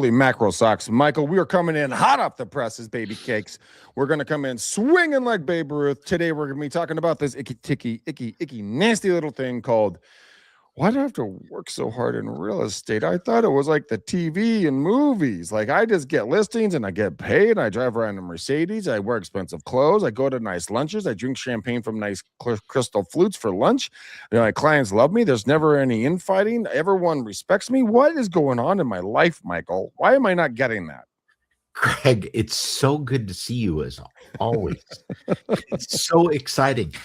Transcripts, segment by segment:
Holy mackerel socks. Michael, we are coming in hot off the presses, baby cakes. We're going to come in swinging like Babe Ruth. Today, we're going to be talking about this icky, nasty little thing called, why do I have to work so hard in real estate? I thought it was like the TV and movies. Like, I just get listings and I get paid. I drive around in Mercedes. I wear expensive clothes. I go to nice lunches. I drink champagne from nice crystal flutes for lunch. My clients love me. There's never any infighting. Everyone respects me. What is going on in my life, Michael? Why am I not getting that? Greg, it's so good to see you as always. It's so exciting.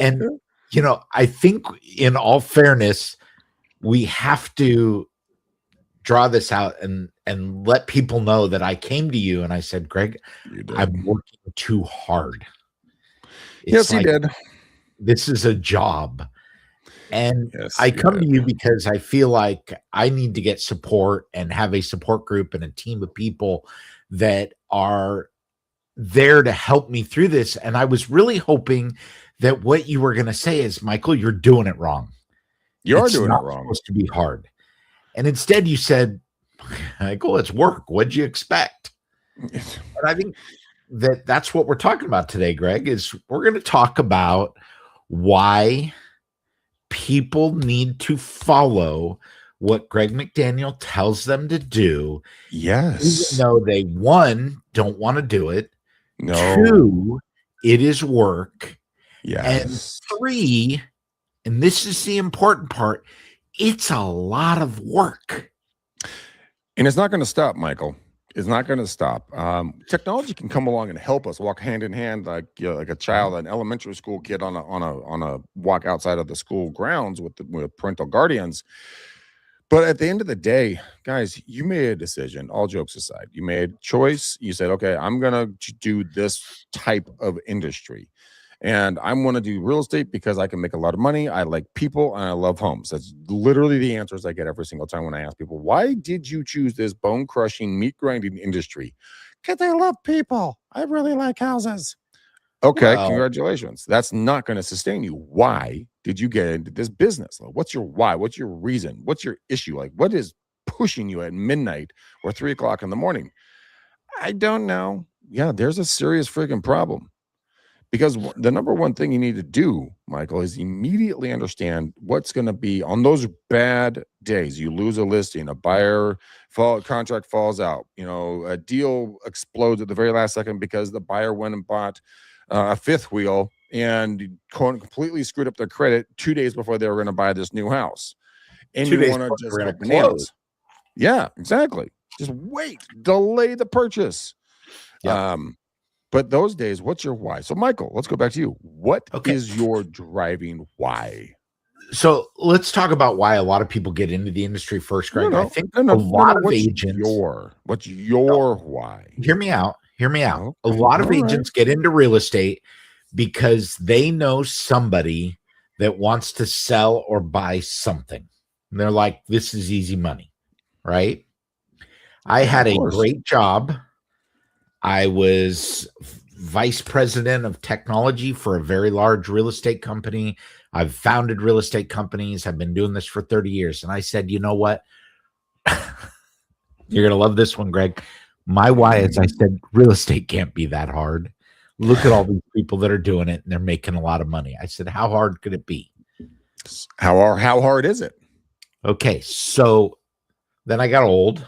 And, you know, I think in all fairness, we have to draw this out and let people know that I came to you and I said, Greg, I'm working too hard. Yes, he did. This is a job. And I come to you because I feel like I need to get support and have a support group and a team of people that are there to help me through this. And I was really hoping that what you were going to say is, Michael, you're doing it wrong. You're doing it wrong. It's supposed to be hard. And instead you said, Michael, it's work. What'd you expect? And I think that's what we're talking about today, Greg, is we're going to talk about why people need to follow what Greg McDaniel tells them to do. Yes. Even though they, one, don't want to do it. No. Two, it is work. Yes. And three, and this is the important part, it's a lot of work. And it's not going to stop, Michael. It's not going to stop. Technology can come along and help us walk hand in hand, like like a child, an elementary school kid on a walk outside of the school grounds with parental guardians. But at the end of the day, guys, you made a decision. All jokes aside, you made a choice. You said, "Okay, I'm going to do this type of industry." And I'm going to do real estate because I can make a lot of money. I like people and I love homes. That's literally the answers I get every single time when I ask people, why did you choose this bone crushing, meat grinding industry? Because I love people. I really like houses. Okay, congratulations. That's not going to sustain you. Why did you get into this business? What's your why? What's your reason? What's your issue? Like, what is pushing you at midnight or 3 o'clock in the morning? I don't know. Yeah, there's a serious freaking problem. Because the number one thing you need to do, Michael, is immediately understand what's going to be on those bad days. You lose a listing, a buyer contract falls out, a deal explodes at the very last second because the buyer went and bought a fifth wheel and completely screwed up their credit 2 days before they were going to buy this new house. And you want to just go bananas. Yeah, exactly. Just wait, delay the purchase. Yeah. But those days, what's your why? So, Michael, let's go back to you. What is your driving why? So let's talk about why a lot of people get into the industry first, Greg. I think a lot of agents. What's your why? Hear me out. Okay. A lot of agents get into real estate because they know somebody that wants to sell or buy something. And they're like, this is easy money, right? I had a great job. I was vice president of technology for a very large real estate company. I've founded real estate companies. I've been doing this for 30 years. And I said, you know what? You're going to love this one, Greg. My why is I said, real estate can't be that hard. Look at all these people that are doing it and they're making a lot of money. I said, how hard could it be? How hard is it? Okay. So then I got old.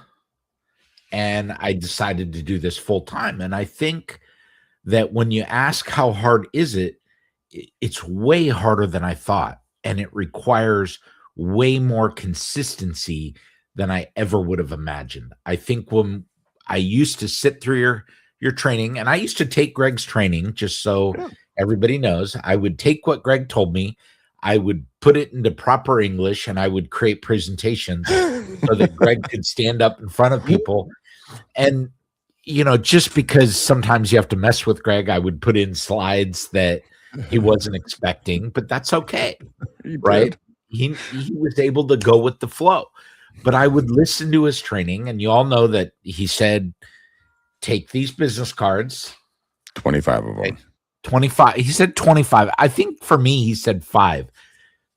And I decided to do this full time. And I think that when you ask how hard is it, it's way harder than I thought. And it requires way more consistency than I ever would have imagined. I think when I used to sit through your training, and I used to take Greg's training, just so everybody knows, I would take what Greg told me, I would put it into proper English, and I would create presentations so that Greg could stand up in front of people. And, just because sometimes you have to mess with Greg, I would put in slides that he wasn't expecting, but that's okay, right? He was able to go with the flow. But I would listen to his training, and you all know that he said, take these business cards. 25 of them. 25. He said 25. I think for me, he said 5.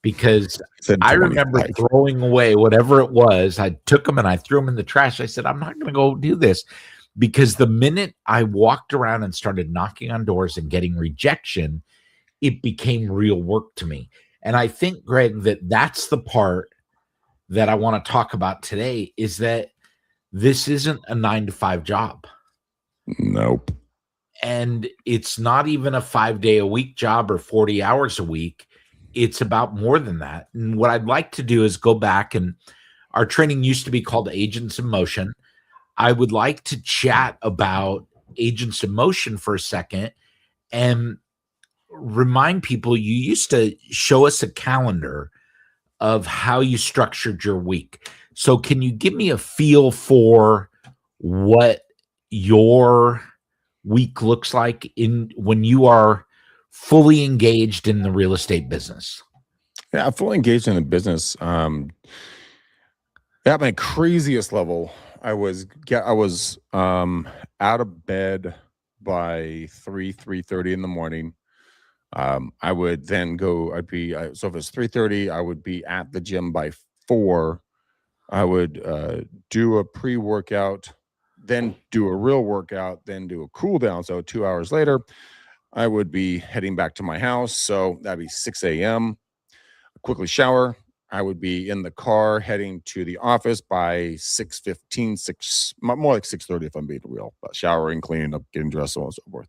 because Said I remember 25. throwing away whatever it was. I took them and I threw them in the trash. I said, I'm not going to go do this, because the minute I walked around and started knocking on doors and getting rejection, it became real work to me. And I think, Greg, that's the part that I want to talk about today, is that this isn't a 9-to-5 job. Nope. And it's not even a 5-day-a-week job or 40 hours a week. It's about more than that. And what I'd like to do is go back, and our training used to be called Agents in Motion. I would like to chat about Agents in Motion for a second and remind people, you used to show us a calendar of how you structured your week. So can you give me a feel for what your week looks like when you are fully engaged in the real estate business? Yeah, I'm fully engaged in the business. At my craziest level, I was out of bed by 3:30 in the morning. I would then go. So if it's 3:30, I would be at the gym by 4. I would do a pre-workout, then do a real workout, then do a cool down. So 2 hours later, I would be heading back to my house. So that'd be 6 a.m. Quickly shower. I would be in the car heading to the office by 6:15, more like 6:30 if I'm being real. But showering, cleaning up, getting dressed, so on and so forth.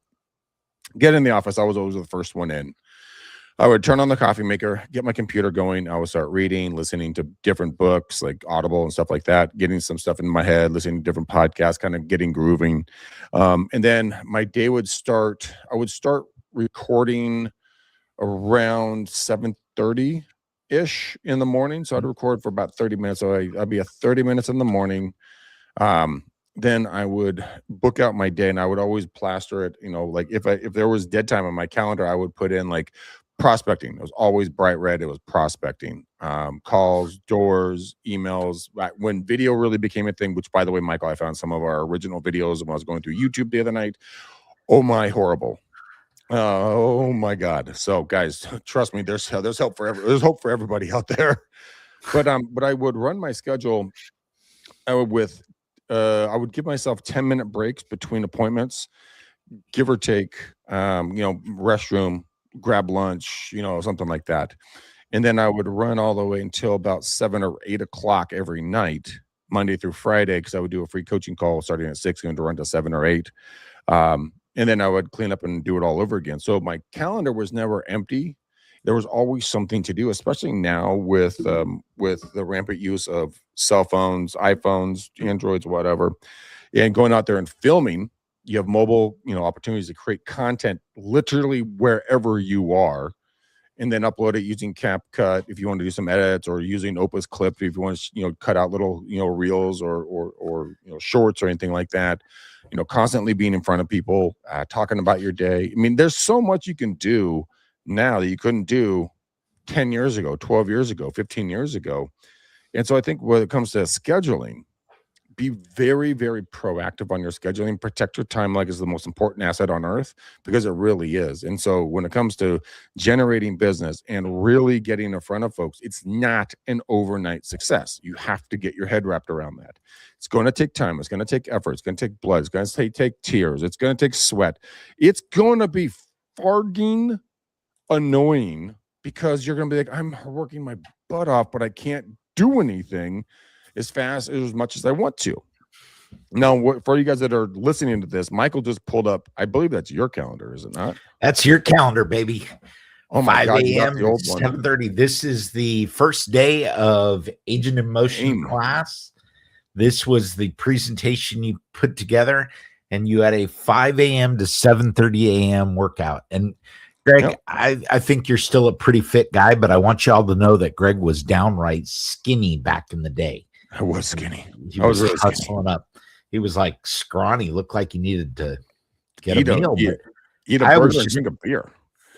Get in the office. I was always the first one in. I would turn on the coffee maker, get my computer going. I would start reading, listening to different books like Audible and stuff like that, getting some stuff in my head, listening to different podcasts, kind of getting grooving. And then my day would start. I would start recording around 7:30-ish in the morning. So I'd record for about 30 minutes. So I'd be at 30 minutes in the morning. Then I would book out my day, and I would always plaster it, like if there was dead time on my calendar, I would put in like prospecting. It was always bright red. It was prospecting, calls, doors, emails. When video really became a thing, which, by the way, Michael, I found some of our original videos when I was going through YouTube the other night. Oh my, horrible. Oh my God. So guys, trust me, there's hope for everybody out there. But I would run my schedule I would give myself 10-minute breaks between appointments, give or take, restroom, grab lunch, something like that. And then I would run all the way until about 7 or 8 o'clock every night, Monday through Friday, because I would do a free coaching call starting at 6 and to run to 7 or 8. And then I would clean up and do it all over again. So my calendar was never empty. There was always something to do, especially now with the rampant use of cell phones, iPhones, Androids, whatever, and going out there and filming. You have mobile, opportunities to create content literally wherever you are, and then upload it using CapCut if you want to do some edits, or using Opus Clip if you want to, cut out little, reels or shorts or anything like that. Constantly being in front of people, talking about your day. I mean, there's so much you can do now that you couldn't do 10 years ago, 12 years ago, 15 years ago. And so I think when it comes to scheduling, be very, very proactive on your scheduling. Protect your time like it's the most important asset on earth, because it really is. And so when it comes to generating business and really getting in front of folks, it's not an overnight success. You have to get your head wrapped around that. It's going to take time. It's going to take effort. It's going to take blood. It's going to take tears. It's going to take sweat. It's going to be farging annoying, because you're going to be like, I'm working my butt off, but I can't do anything as fast as much as I want to. Now, for you guys that are listening to this, Michael just pulled up, I believe that's your calendar, is it not? That's your calendar, baby. Oh my 5 God, a.m. the old one. 7:30. This is the first day of Agent in Motion class. This was the presentation you put together, and you had a 5 a.m. to 7:30 a.m. workout. And Greg, Yep. I think you're still a pretty fit guy, but I want y'all to know that Greg was downright skinny back in the day. I was skinny. I was really hustling up. He was like scrawny, looked like he needed to get a meal. Eat a burger and drink a beer.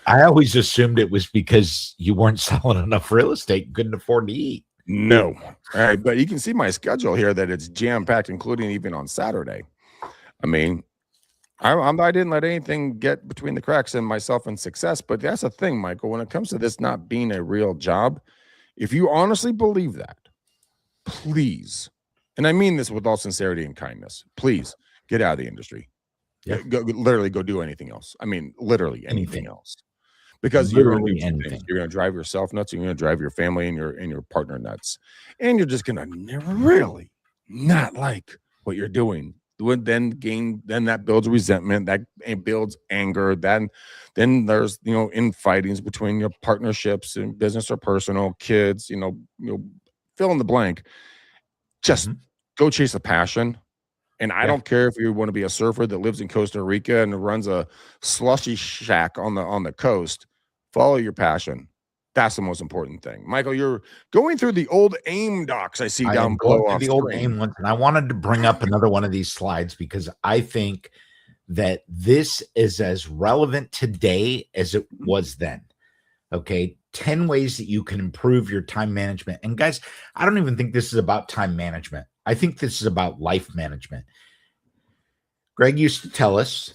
I always assumed it was because you weren't selling enough real estate, couldn't afford to eat. No. All right, but you can see my schedule here that it's jam-packed, including even on Saturday. I mean, I didn't let anything get between the cracks in myself and success. But that's the thing, Michael. When it comes to this not being a real job, if you honestly believe that, please, and I mean this with all sincerity and kindness, please get out of the industry. Yeah. Literally go do anything else. I mean, literally anything else. Because you're going to do Literally two things. anything. You're going to drive yourself nuts. You're going to drive your family and your partner nuts, and you're just going to never really not like what you're doing. Then that builds resentment. That builds anger. Then there's infightings between your partnerships in business or personal, kids. Fill in the blank. Just go chase a passion. And I don't care if you want to be a surfer that lives in Costa Rica and runs a slushy shack on the coast. Follow your passion. That's the most important thing. Michael, you're going through the old AIM docs I see down below off the old screen. AIM ones, and I wanted to bring up another one of these slides because I think that this is as relevant today as it was then. Okay, 10 ways that you can improve your time management. And guys, I don't even think this is about time management. I think this is about life management. Greg used to tell us,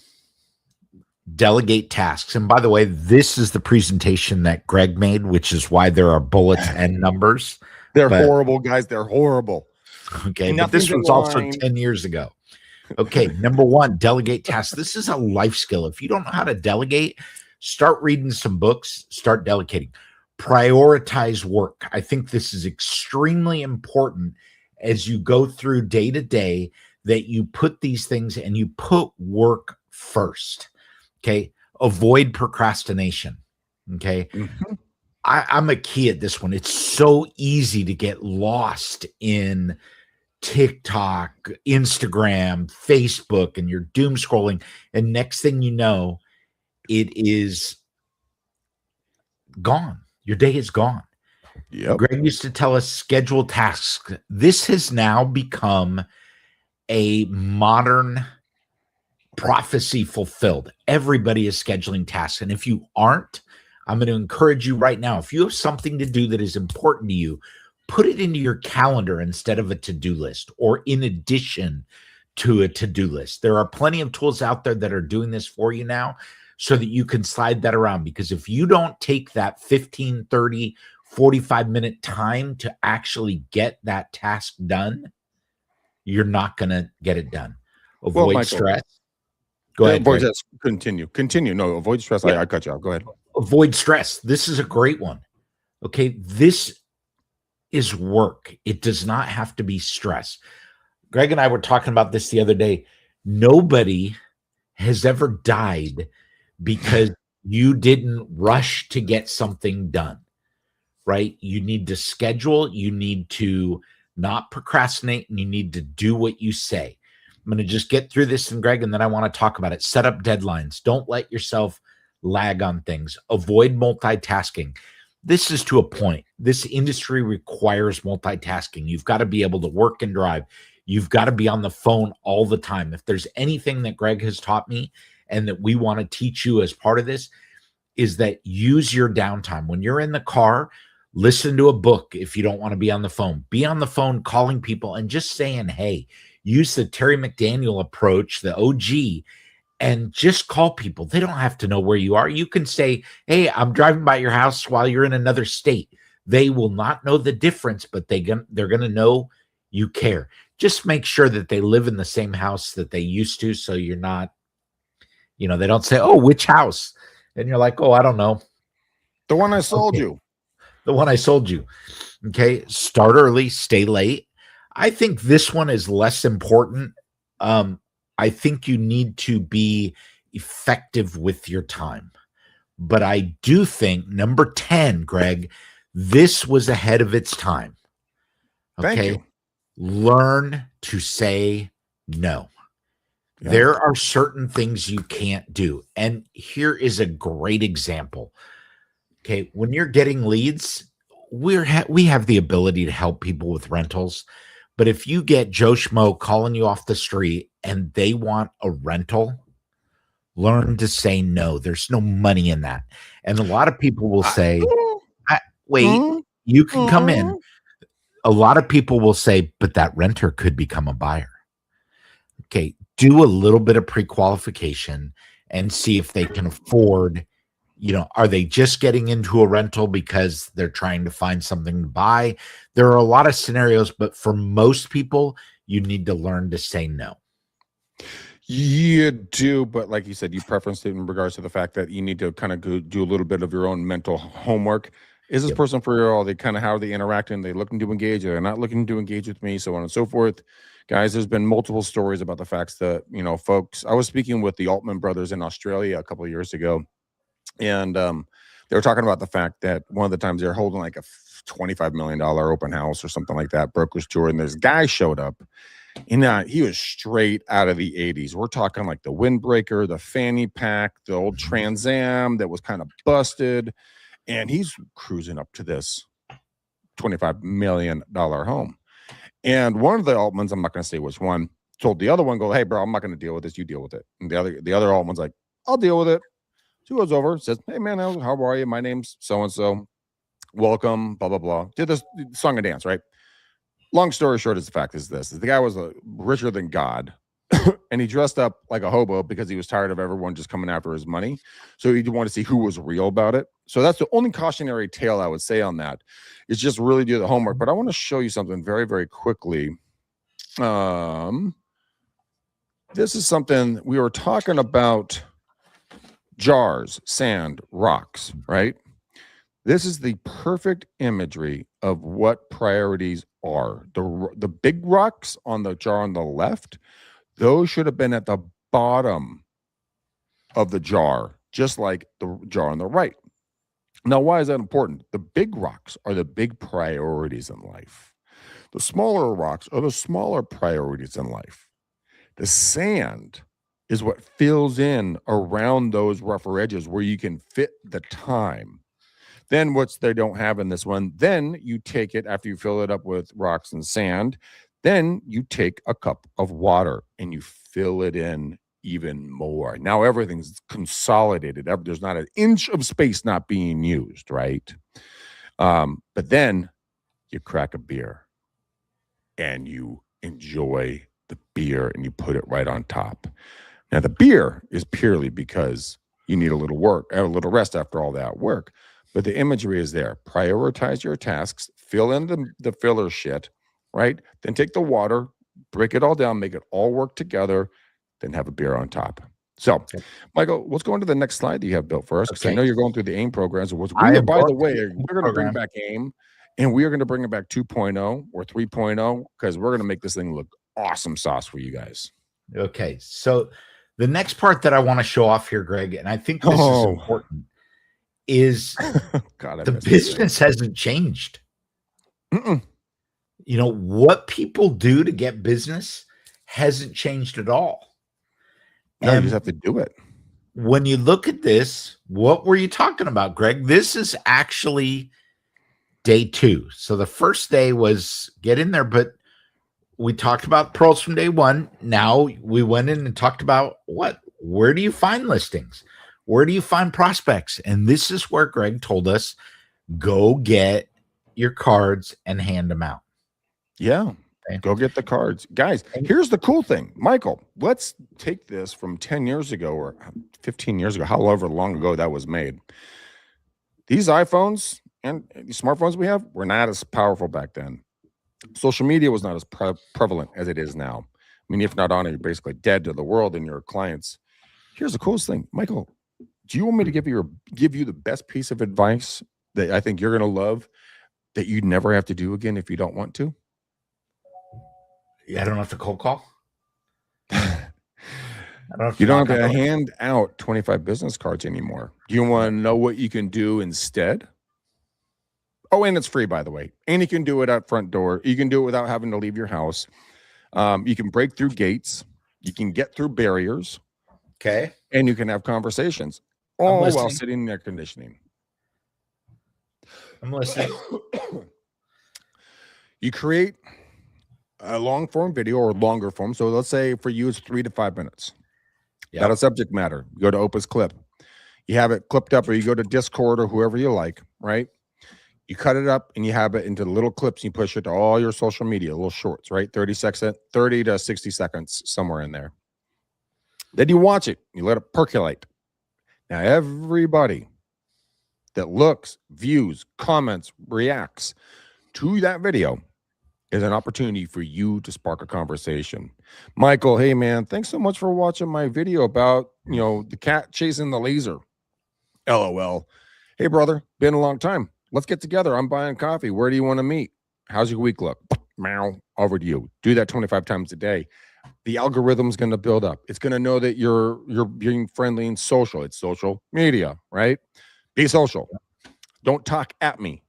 delegate tasks. And by the way, this is the presentation that Greg made, which is why there are bullets and numbers. They're horrible, guys. They're horrible. Okay, but this was also 10 years ago. Okay, number one, delegate tasks. This is a life skill. If you don't know how to delegate, start reading some books, start delegating. Prioritize work. I think this is extremely important as you go through day to day, that you put these things and you put work first. Okay. Avoid procrastination. Okay. I'm a key at this one. It's so easy to get lost in TikTok, Instagram, Facebook, and you're doom scrolling. And next thing you know, it is gone. Your day is gone. Yep. Greg used to tell us schedule tasks. This has now become a modern prophecy fulfilled. Everybody is scheduling tasks. And if you aren't, I'm going to encourage you right now. If you have something to do that is important to you, put it into your calendar instead of a to-do list or in addition to a to-do list. There are plenty of tools out there that are doing this for you now so that you can slide that around. Because if you don't take that 15, 30, 45-minute time to actually get that task done, you're not going to get it done. Avoid stress. Go ahead. Avoid stress. Continue. No, avoid stress. Yeah. I cut you off. Go ahead. Avoid stress. This is a great one. Okay. This is work. It does not have to be stress. Greg and I were talking about this the other day. Nobody has ever died because you didn't rush to get something done, right? You need to schedule. You need to not procrastinate, and you need to do what you say. I'm going to just get through this, and Greg, and then I want to talk about it. Set up deadlines. Don't let yourself lag on things. Avoid multitasking. This is to a point. This industry requires multitasking. You've got to be able to work and drive. You've got to be on the phone all the time. If there's anything that Greg has taught me and that we want to teach you as part of this, is that use your downtime. When you're in the car, listen to a book. If you don't want to be on the phone, be on the phone calling people and just saying, hey, use the Terry McDaniel approach, the OG, and just call people. They don't have to know where you are. You can say, hey, I'm driving by your house while you're in another state. They will not know the difference, but they're going to know you care. Just make sure that they live in the same house that they used to. So you're not, they don't say, oh, which house? And you're like, oh, I don't know. The one I sold you. The one I sold you. Okay. Start early, stay late. I think this one is less important. I think you need to be effective with your time. But I do think number 10, Greg, this was ahead of its time. Okay. Thank you. Learn to say no. Yeah. There are certain things you can't do. And here is a great example. Okay. When you're getting leads, we have the ability to help people with rentals. But if you get Joe Schmo calling you off the street and they want a rental, learn to say no. There's no money in that. And a lot of people will say, wait, you can come in. A lot of people will say, but that renter could become a buyer. Okay. do a little bit of pre-qualification and see if they can afford, are they just getting into a rental because they're trying to find something to buy? There are a lot of scenarios, but for most people, you need to learn to say no. You do, but like you said, you preferenced it in regards to the fact that you need to kind of go do a little bit of your own mental homework. Is this person for real? They kind of how are they interacting? Are they looking to engage? They're not looking to engage with me, so on and so forth. Guys, there's been multiple stories about the facts that, folks. I was speaking with the Altman brothers in Australia a couple of years ago, and they were talking about the fact that one of the times they're holding like a $25 million open house or something like that, brokers tour, and this guy showed up. And he was straight out of the 80s. We're talking like the windbreaker, the fanny pack, the old Trans Am that was kind of busted. And he's cruising up to this $25 million home. And one of the Altmans, I'm not going to say which one, told the other one, go, hey, bro, I'm not going to deal with this. You deal with it. And the other Altman's like, I'll deal with it. So he goes over, says, hey, man, how are you? My name's so-and-so. Welcome, blah, blah, blah. Did this song and dance, right? Long story short is the fact is this. The guy was richer than God, and he dressed up like a hobo because he was tired of everyone just coming after his money. So he wanted to see who was real about it. So that's the only cautionary tale I would say on that is just really do the homework. But I want to show you something very, very quickly. This is something we were talking about jars, sand, rocks, right? This is the perfect imagery of what priorities are. The big rocks on the jar on the left, those should have been at the bottom of the jar, just like the jar on the right. Now, why is that important? The big rocks are the big priorities in life. The smaller rocks are the smaller priorities in life. The sand is what fills in around those rougher edges where you can fit the time. Then what's they don't have in this one, then you take it after you fill it up with rocks and sand, then you take a cup of water and you fill it in even more. Now everything's consolidated. There's not an inch of space not being used, right? But then you crack a beer and you enjoy the beer and you put it right on top. Now the beer is purely because you need a little work, a little rest after all that work. But the imagery is there. Prioritize your tasks, fill in the filler shit, right? Then take the water, break it all down, make it all work together, then have a beer on top. So, Michael, let's go into the next slide that you have built for us, because I know you're going through the AIM programs. By the way, we're going to bring back AIM, and we are going to bring it back 2.0 or 3.0, because we're going to make this thing look awesome sauce for you guys. Okay, so the next part that I want to show off here, Greg, and I think this is important, is God, the business hasn't changed. What people do to get business hasn't changed at all. No, you just have to do it. When you look at this, what were you talking about, Greg? This is actually day 2. So the first day was get in there, but we talked about pros from day 1. Now we went in and talked about where do you find listings? Where do you find prospects? And this is where Greg told us, go get your cards and hand them out. Yeah. Okay. Go get the cards. Guys, here's the cool thing. Michael, let's take this from 10 years ago or 15 years ago, however long ago that was made. These iPhones and these smartphones we have were not as powerful back then. Social media was not as prevalent as it is now. I mean, if not on it, you're basically dead to the world and your clients. Here's the coolest thing. Michael, do you want me to give you the best piece of advice that I think you're going to love that you'd never have to do again if you don't want to? I don't have to cold call. You don't have to hand out 25 business cards anymore. Do you want to know what you can do instead? Oh, and it's free, by the way. And you can do it at front door. You can do it without having to leave your house. You can break through gates. You can get through barriers. Okay. And you can have conversations. All while sitting in air conditioning. I'm listening. You create a long form video or longer form. So let's say for you, it's 3 to 5 minutes. Yep. Got a subject matter. You go to Opus Clip. You have it clipped up, or you go to Discord or whoever you like, right? You cut it up and you have it into little clips. And you push it to all your social media, little shorts, right? 30 to 60 seconds, somewhere in there. Then you watch it, you let it percolate. Now, everybody that looks, views, comments, reacts to that video is an opportunity for you to spark a conversation. Michael, hey man, thanks so much for watching my video about, the cat chasing the laser. LOL. Hey brother, been a long time. Let's get together. I'm buying coffee. Where do you want to meet? How's your week look? Meow. Over to you. Do that 25 times a day. The algorithm's going to build up. It's going to know that you're being friendly and social. It's social media, right? Be social. Don't talk at me.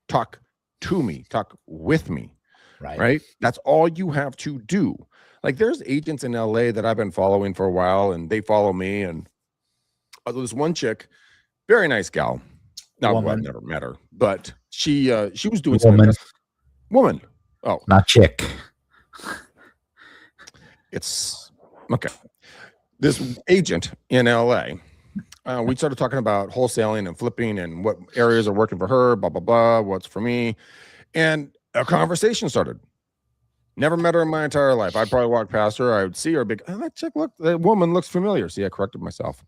Talk to me. Talk with me. Right? That's all you have to do. Like there's agents in LA that I've been following for a while, and they follow me. And there's one chick, very nice gal. Now, I've never met her, but she was doing something. Woman. Oh, not chick. It's okay. This agent in LA, we started talking about wholesaling and flipping and what areas are working for her, blah, blah, blah, what's for me. And a conversation started. Never met her in my entire life. I'd probably walk past her. I would see her big. Oh, that chick, look, that woman looks familiar. See, I corrected myself.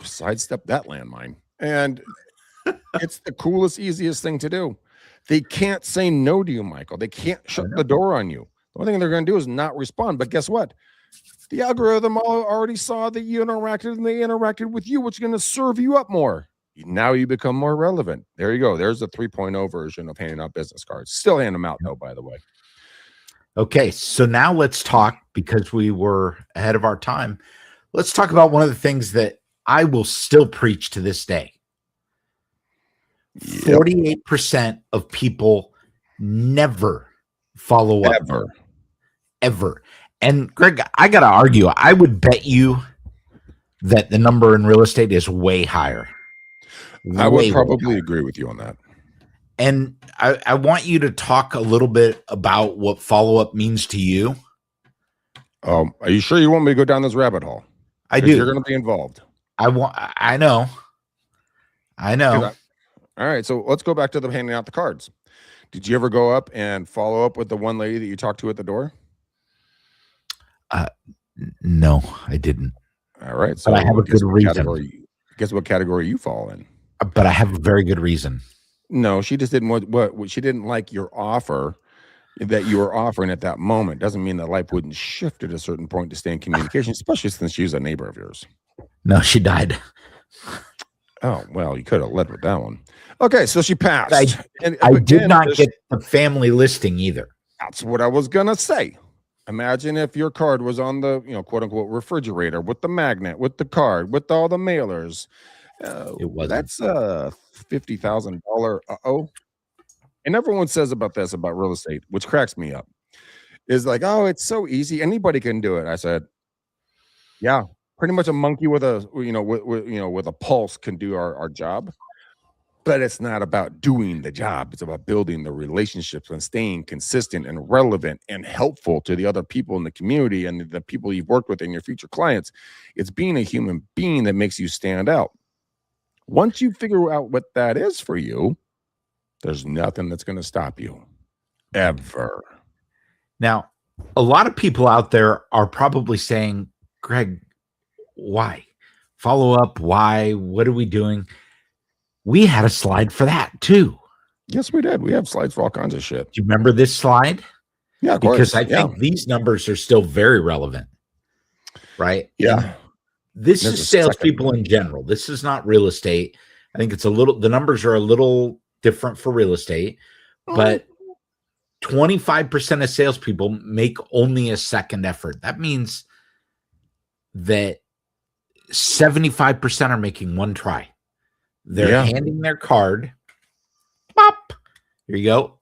Sidestep that landmine. And it's the coolest, easiest thing to do. They can't say no to you, Michael. They can't shut the door on you. The only thing they're going to do is not respond. But guess what? The algorithm already saw that you interacted and they interacted with you, which is going to serve you up more. Now you become more relevant. There you go. There's the 3.0 version of handing out business cards. Still hand them out, though, by the way. Okay, so now let's talk, because we were ahead of our time. Let's talk about one of the things that I will still preach to this day. 48% of people never follow up. Ever. And Greg, I got to argue. I would bet you that the number in real estate is way higher. I would probably agree with you on that. And I want you to talk a little bit about what follow-up means to you. Are you sure you want me to go down this rabbit hole? I do. You're going to be involved. I know. All right. So let's go back to the handing out the cards. Did you ever go up and follow up with the one lady that you talked to at the door? No, I didn't. All right. So but I have a good reason. Guess what category you fall in? But I have a very good reason. No, she just didn't what she didn't like your offer that you were offering at that moment. Doesn't mean that life wouldn't shift at a certain point to stay in communication, especially since she was a neighbor of yours. No, she died. Oh, well, you could have led with that one. Okay, so she passed. I did not get the family listing either. That's what I was going to say. Imagine if your card was on the, quote unquote refrigerator with the magnet, with the card, with all the mailers. It wasn't. That's $50,000. And everyone says about real estate, which cracks me up, is like, oh, it's so easy. Anybody can do it. I said, yeah, pretty much a monkey with a, with a pulse can do our job. But it's not about doing the job. It's about building the relationships and staying consistent and relevant and helpful to the other people in the community and the people you've worked with and your future clients. It's being a human being that makes you stand out. Once you figure out what that is for you, there's nothing that's going to stop you, ever. Now, a lot of people out there are probably saying, Greg, why? Follow up, why? What are we doing? We had a slide for that too. Yes, we did. We have slides for all kinds of shit. Do you remember this slide? Yeah, of course. Because I think these numbers are still very relevant, right? Yeah. And this is salespeople in general. This is not real estate. I think the numbers are a little different for real estate, but 25% of salespeople make only a second effort. That means that 75% are making one try. They're handing their card, pop, here you go,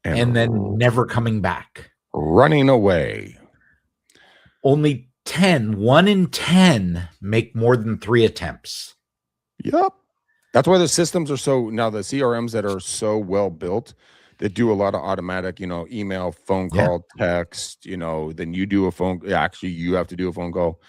and then never coming back. Running away. Only 1 in 10 make more than 3 attempts. Yep. That's why the systems are now the CRMs that are so well built, that do a lot of automatic, email, phone call, text, then you do a phone. Actually, you have to do a phone call.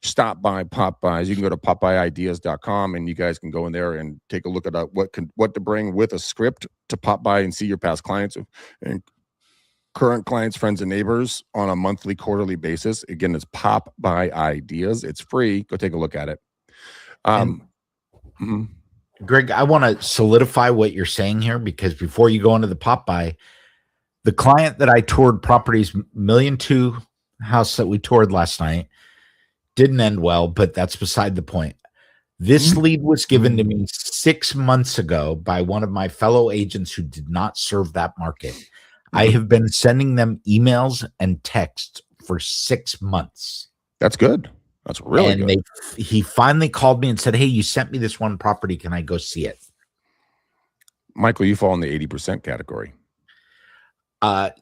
Stop by Popeyes. You can go to popeyeideas.com and you guys can go in there and take a look at what to bring with a script to pop by and see your past clients and current clients, friends, and neighbors on a monthly, quarterly basis. Again, it's Pop by Ideas. It's free. Go take a look at it. Mhm. Greg, I want to solidify what you're saying here, because before you go into the pop by, the client that I toured properties, $1.2 million house that we toured last night, didn't end well, but that's beside the point. This lead was given to me 6 months ago by one of my fellow agents who did not serve that market. I have been sending them emails and texts for 6 months. That's good. That's really good. He finally called me and said, "Hey, you sent me this one property. Can I go see it?" Michael, you fall in the 80% category. I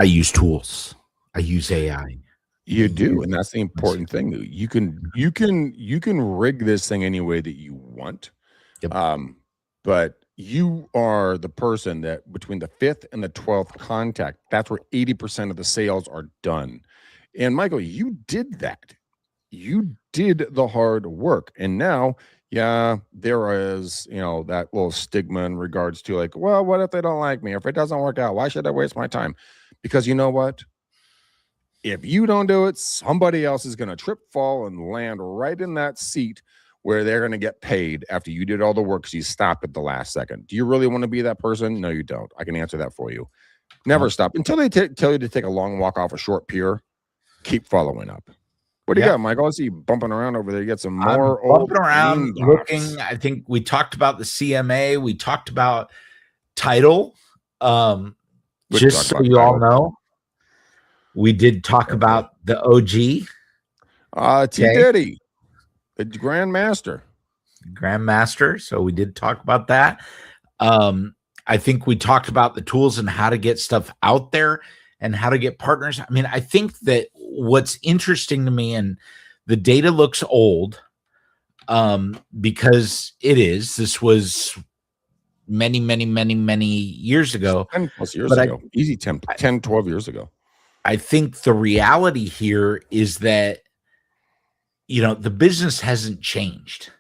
use tools. I use AI. You do, and that's the important thing. You can rig this thing any way that you want. Yep. But you are the person that between the 5th and the 12th contact, that's where 80% of the sales are done. And Michael, you did that. You did the hard work. And now, yeah, there is, that little stigma in regards to like, well, what if they don't like me? If it doesn't work out, why should I waste my time? Because you know what? If you don't do it, somebody else is going to trip, fall, and land right in that seat where they're going to get paid after you did all the work because you stopped at the last second. Do you really want to be that person? No, you don't. I can answer that for you. Never stop. Until they tell you to take a long walk off a short pier, keep following up. What do you got, Michael? I see you bumping around over there. You get some more bumping around looking. I think we talked about the CMA. We talked about title. Just so you all know, we did talk about the OG. T. Diddy, the Grandmaster. So we did talk about that. I think we talked about the tools and how to get stuff out there and how to get partners. I mean, I think that what's interesting to me, and the data looks old, because this was many years ago. 10 plus years ago. Easy 10, 12 years ago. I think the reality here is that, the business hasn't changed.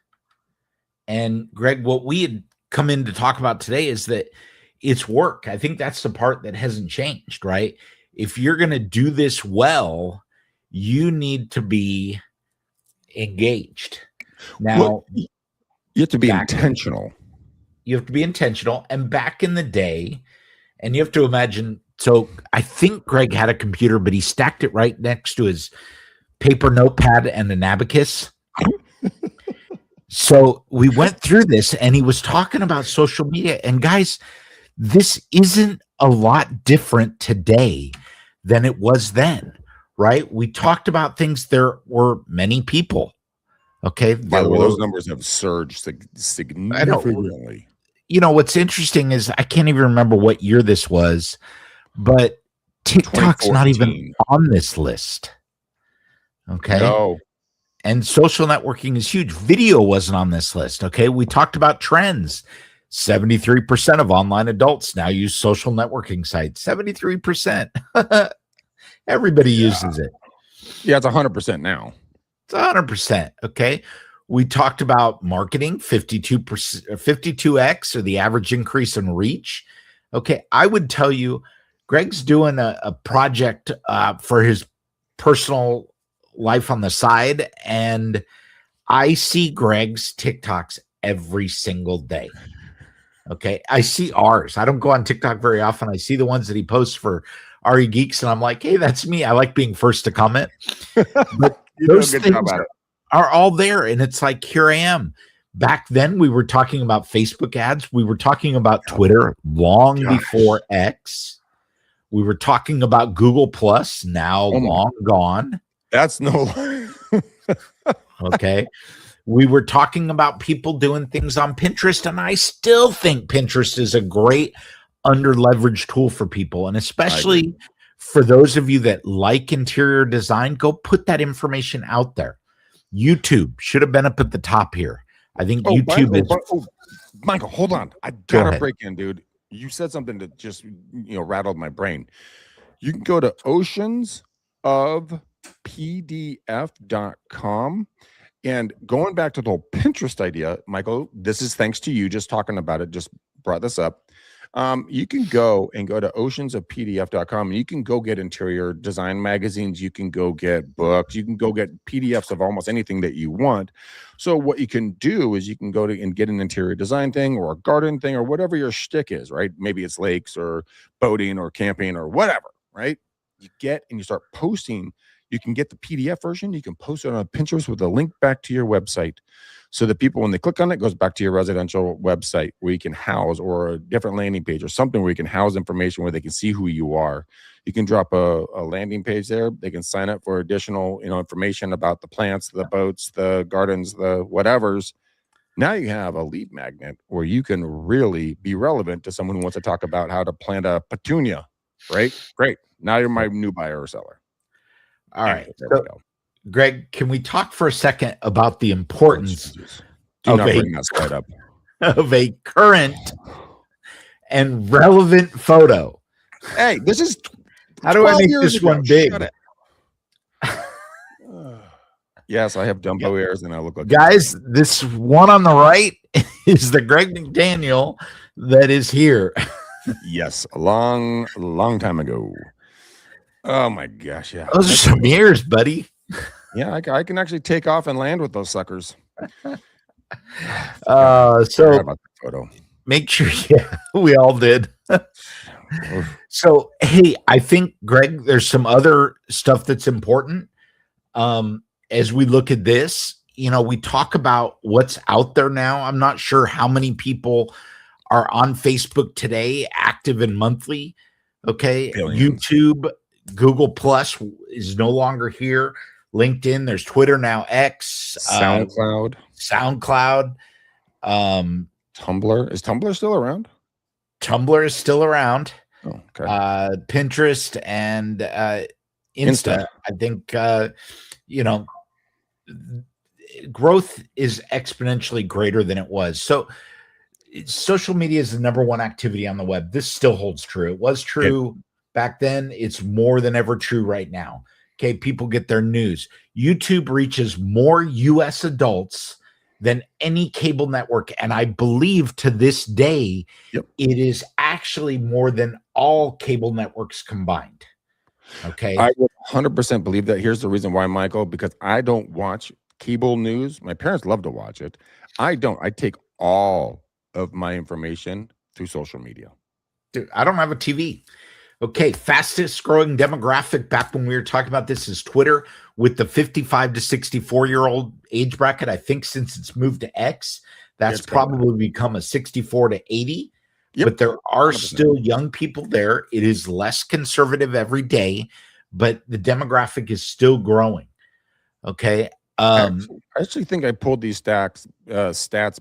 And Greg, what we had come in to talk about today is that it's work. I think that's the part that hasn't changed, right? If you're going to do this well, you need to be engaged. Now, you have to be intentional. You have to be intentional. And back in the day, and you have to imagine, so I think Greg had a computer, but he stacked it right next to his paper notepad and an abacus. So we went through this, and he was talking about social media. And guys, this isn't a lot different today than it was then, right? We talked about things. There were many people. Okay. By the way, those numbers have surged significantly. What's interesting is I can't even remember what year this was, but TikTok's not even on this list. Okay. No. And social networking is huge. Video wasn't on this list. Okay. We talked about trends. 73% of online adults now use social networking sites. 73%. Everybody uses it. Yeah, it's 100% now. It's 100%. Okay. We talked about marketing, 52x, or the average increase in reach. Okay. I would tell you, Greg's doing a project for his personal life on the side, and I see Greg's TikToks every single day. Okay. I see ours. I don't go on TikTok very often. I see the ones that he posts for RE Geeks, and I'm like, hey, that's me. I like being first to comment. But those things are all there. And it's like, here I am. Back then, we were talking about Facebook ads. We were talking about Twitter long before X. We were talking about Google Plus, now long gone. That's no. Okay. We were talking about people doing things on Pinterest, and I still think Pinterest is a great under-leveraged tool for people. And especially for those of you that like interior design, go put that information out there. YouTube should have been up at the top here. I think YouTube is. Michael, hold on. I gotta break in, dude. You said something that just rattled my brain. You can go to oceansofpdf.com. And going back to the whole Pinterest idea, Michael, this is thanks to you just talking about it just brought this up. You can go to oceansofpdf.com and you can go get interior design magazines. You can go get books. You can go get PDFs of almost anything that you want. So what you can do is you can go to and get an interior design thing or a garden thing or whatever your shtick is, right? Maybe it's lakes or boating or camping or whatever, right? You get and you start posting. You can get the PDF version. You can post it on Pinterest with a link back to your website. So that people, when they click on it, goes back to your residential website where you can house, or a different landing page or something where you can house information where they can see who you are. You can drop a landing page there. They can sign up for additional, information about the plants, the boats, the gardens, the whatevers. Now you have a lead magnet where you can really be relevant to someone who wants to talk about how to plant a petunia, right? Great. Now you're my new buyer or seller. All right. So, Greg, can we talk for a second about the importance Do not bring that slide up. of a current and relevant photo? Hey, this is how do I make this one big? Yes, I have Dumbo ears and I look like guys. This one on the right is the Greg McDaniel that is here. Yes, a long time ago. Oh my gosh, yeah. Those are some ears, buddy. Yeah, I can actually take off and land with those suckers. So about the photo. Make sure, yeah, we all did. So, hey, I think, Greg, there's some other stuff that's important. As we look at this, we talk about what's out there now. I'm not sure how many people are on Facebook today, active and monthly. Okay. Billions. YouTube, Google Plus is no longer here. LinkedIn, there's Twitter now, X, SoundCloud. Tumblr. Is Tumblr still around? Tumblr is still around. Oh, okay. Pinterest and Insta. I think growth is exponentially greater than it was. So social media is the number one activity on the web. This still holds true. It was true back then. It's more than ever true right now. Okay, people get their news. YouTube reaches more U.S. adults than any cable network. And I believe to this day, it is actually more than all cable networks combined. Okay. I would 100% believe that. Here's the reason why, Michael, because I don't watch cable news. My parents love to watch it. I don't. I take all of my information through social media. Dude, I don't have a TV. Okay, fastest growing demographic back when we were talking about this is Twitter with the 55 to 64-year-old age bracket. I think since it's moved to X, that's probably become a 64 to 80. But there are 100%. Still young people there. It is less conservative every day, but the demographic is still growing. Okay. I actually think I pulled these stats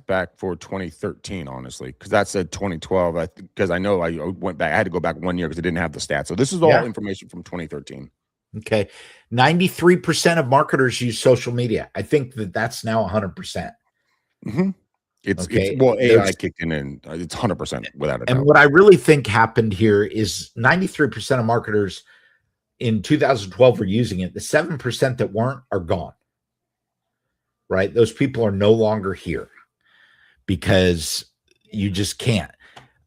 back for 2013, honestly, because that said 2012. Because I know I went back. I had to go back 1 year because I didn't have the stats. So this is all information from 2013. Okay, 93% of marketers use social media. I think that's now 100%. Mm-hmm. It's AI kicked in, and it's 100% without a doubt. And what I really think happened here is 93% of marketers in 2012 were using it. The 7% that weren't are gone. Right? Those people are no longer here because you just can't.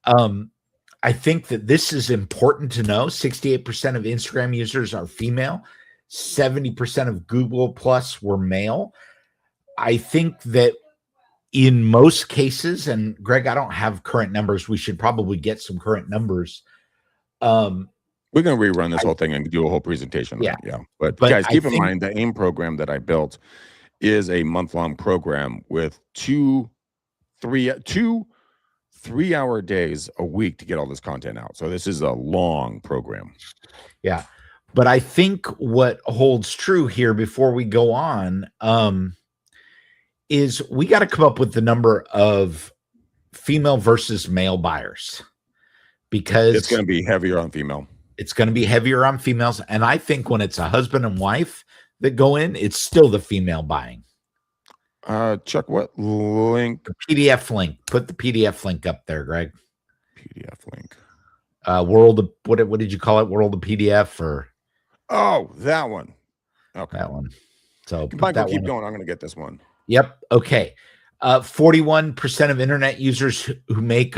I think that this is important to know. 68% of Instagram users are female. 70% of Google Plus were male. I think that in most cases, and Greg, I don't have current numbers. We should probably get some current numbers. We're going to rerun this whole thing and do a whole presentation. Yeah. But guys, keep in mind the AIM program that I built is a month-long program with two 3-hour days a week to get all this content out. So this is a long program. Yeah. But I think what holds true here before we go on is we got to come up with the number of female versus male buyers, because it's going to be heavier on female. It's going to be heavier on females. And I think when it's a husband and wife that go in, it's still the female buying. Chuck, what link? The PDF link. Put the PDF link up there, Greg. PDF link. World of what did you call it? World of PDF or? Oh, that one. Okay, that one. So Michael, keep going. I'm going to get this one. Yep. Okay. 41% of internet users who make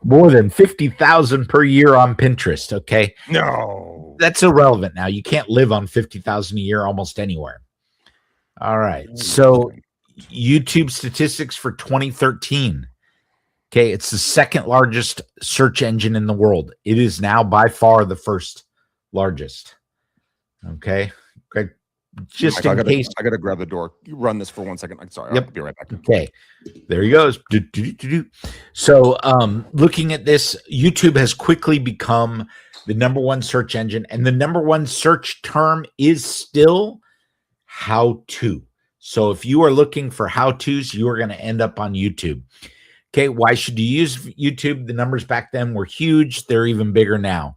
more than 50,000 per year on Pinterest. Okay. No. That's irrelevant now. You can't live on 50,000 a year almost anywhere. All right. So YouTube statistics for 2013. Okay, it's the second largest search engine in the world. It is now by far the first largest. Okay, Greg, just Mike, in case. I gotta grab the door. You run this for 1 second. I'm sorry. Yep. I'll be right back. Okay, there he goes. So, looking at this, YouTube has quickly become the number one search engine, and the number one search term is still how to. So if you are looking for how-tos, you are going to end up on YouTube. Okay, why should you use YouTube? The numbers back then were huge. They're even bigger now.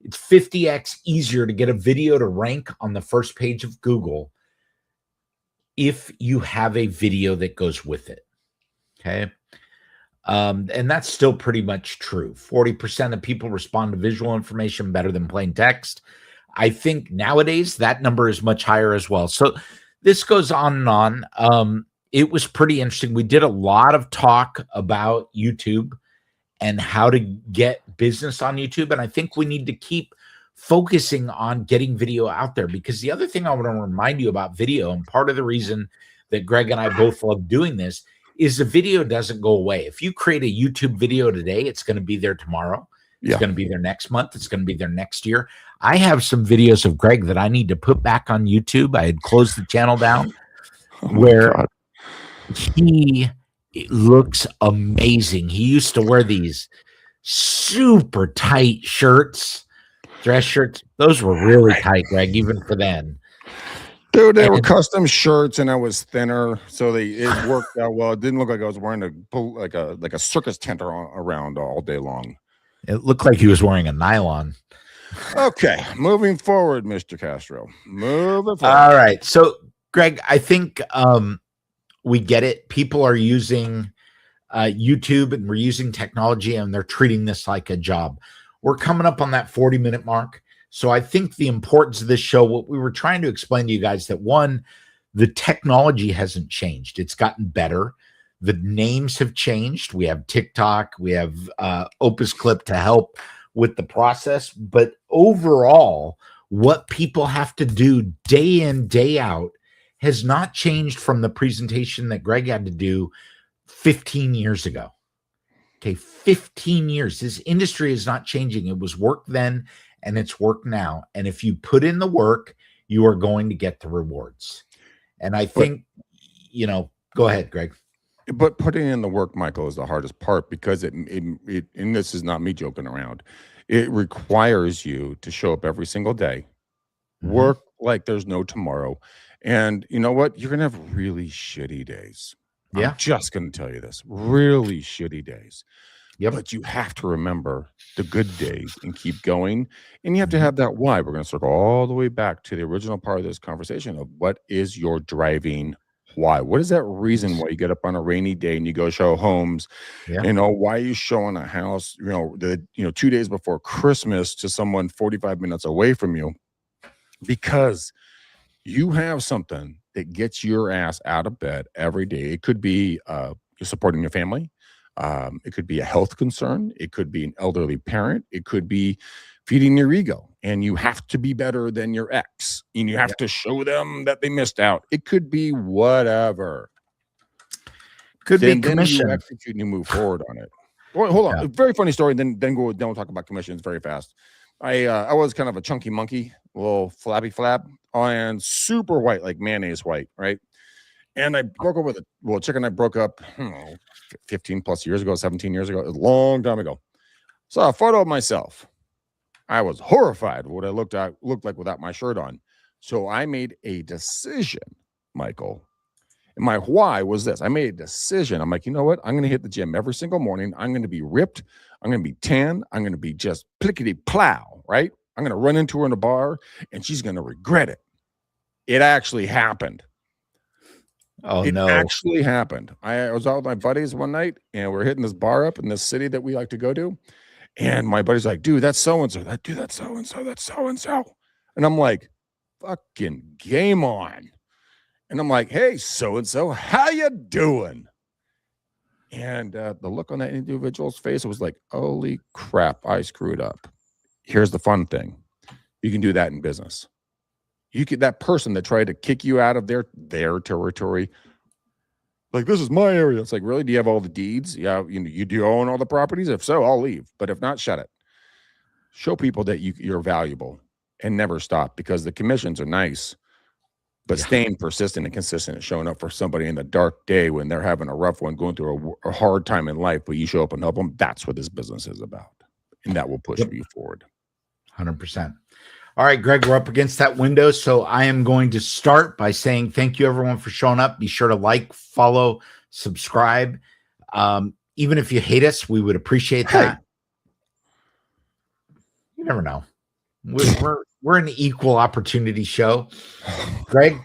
It's 50x easier to get a video to rank on the first page of Google if you have a video that goes with it. Okay. And that's still pretty much true. 40% of people respond to visual information better than plain text. I think nowadays that number is much higher as well. So this goes on and on. It was pretty interesting. We did a lot of talk about YouTube and how to get business on YouTube. And I think we need to keep focusing on getting video out there, because the other thing I want to remind you about video, and part of the reason that Greg and I both love doing this, is the video doesn't go away. If you create a YouTube video today, it's going to be there tomorrow. It's going to be there next month. It's going to be there next year. I have some videos of Greg that I need to put back on YouTube. I had closed the channel down where he looks amazing. He used to wear these super tight shirts, dress shirts. Those were really tight, Greg, even for then. Dude, they were custom shirts, and I was thinner, so it worked out well. It didn't look like I was wearing like a circus tent around all day long. It looked like he was wearing a nylon. Okay, moving forward, Mr. Castro. Moving forward. All right. So, Greg, I think we get it. People are using YouTube, and we're using technology, and they're treating this like a job. We're coming up on that 40-minute mark. So I think the importance of this show, what we were trying to explain to you guys, that one, the technology hasn't changed. It's gotten better. The names have changed. We have TikTok. We have Opus Clip to help with the process. But overall, what people have to do day in, day out has not changed from the presentation that Greg had to do 15 years ago. Okay, 15 years. This industry is not changing. It was work then, and it's work now. And if you put in the work, you are going to get the rewards. And I think, go ahead, Greg. But putting in the work, Michael, is the hardest part, because and this is not me joking around. It requires you to show up every single day, work like there's no tomorrow. And you know what? You're going to have really shitty days. Yeah. I'm just going to tell you this. Really shitty days. Yep. But you have to remember the good days and keep going. And you have to have that why. We're going to circle all the way back to the original part of this conversation of what is your driving why? What is that reason why you get up on a rainy day and you go show homes? Yeah. Why are you showing a house, 2 days before Christmas to someone 45 minutes away from you? Because you have something that gets your ass out of bed every day. It could be you're supporting your family. It could be a health concern. It could be an elderly parent. It could be feeding your ego, and you have to be better than your ex, and you have to show them that they missed out. It could be whatever. Could be then commission. You execute and you move forward on it. Well, hold on. A very funny story. Then we'll talk about commissions very fast. I was kind of a chunky monkey, a little flabby flab, and super white, like mayonnaise white, right? And I broke up with a chick, and I broke up 15 plus years ago, 17 years ago, a long time ago. Saw a photo of myself. I was horrified what I looked like without my shirt on. So I made a decision, Michael. And my why was this. I made a decision. I'm like, you know what? I'm going to hit the gym every single morning. I'm going to be ripped. I'm going to be tan. I'm going to be just plickety plow, right? I'm going to run into her in a bar, and she's going to regret it. It actually happened. Oh, it no. actually happened. I was out with my buddies one night, and we're hitting this bar up in this city that we like to go to. And my buddy's like, dude, that's so-and-so. That's so-and-so. That's so-and-so. And I'm like, fucking game on. And I'm like, hey, so-and-so, how you doing? And the look on that individual's face was like, holy crap, I screwed up. Here's the fun thing. You can do that in business. You could, that person that tried to kick you out of their territory, like, this is my area. It's like, really? Do you have all the deeds? Yeah, you do own all the properties? If so, I'll leave. But if not, shut it. Show people that you're valuable and never stop, because the commissions are nice. But staying persistent and consistent and showing up for somebody in the dark day when they're having a rough one, going through a hard time in life, but you show up and help them, that's what this business is about. And that will push you forward. 100%. All right, Greg, we're up against that window. So I am going to start by saying thank you, everyone, for showing up. Be sure to like, follow, subscribe. Even if you hate us, we would appreciate that. You never know. We're an equal opportunity show. Greg,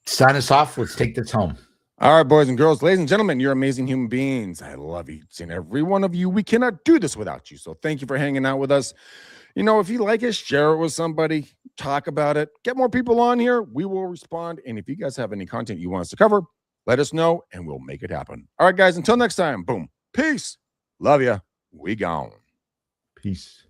sign us off. Let's take this home. All right, boys and girls, ladies and gentlemen, you're amazing human beings. I love each and every one of you. We cannot do this without you. So thank you for hanging out with us. If you like us, share it with somebody, talk about it, get more people on here. We will respond. And if you guys have any content you want us to cover, let us know and we'll make it happen. All right, guys, until next time, boom. Peace. Love ya. We gone. Peace.